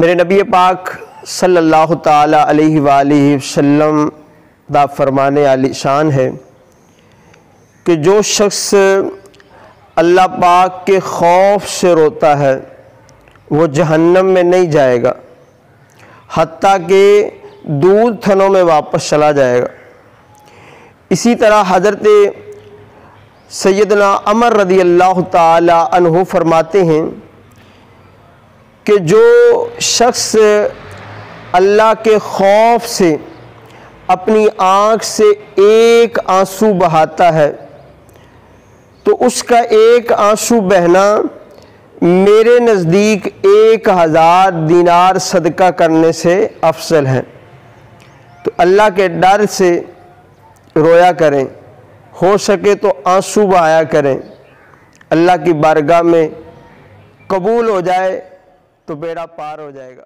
میرے نبی پاک صلی اللہ تعالی علیہ وآلہ وسلم دا فرمانے عالی شان ہے کہ جو شخص اللہ پاک کے خوف سے روتا ہے وہ جہنم میں نہیں جائے گا حتیٰ کہ دودھ تھنوں میں واپس چلا جائے گا۔ اسی طرح حضرت سیدنا عمر رضی اللہ تعالی عنہ فرماتے ہیں کہ جو شخص اللہ کے خوف سے اپنی آنکھ سے ایک آنسو بہاتا ہے تو اس کا ایک آنسو بہنا میرے نزدیک 1000 دینار صدقہ کرنے سے افضل ہے۔ تو اللہ کے ڈر سے رویا کریں، ہو سکے تو آنسو بہایا کریں، اللہ کی بارگاہ میں قبول ہو جائے تو بیڑا پار ہو جائے گا۔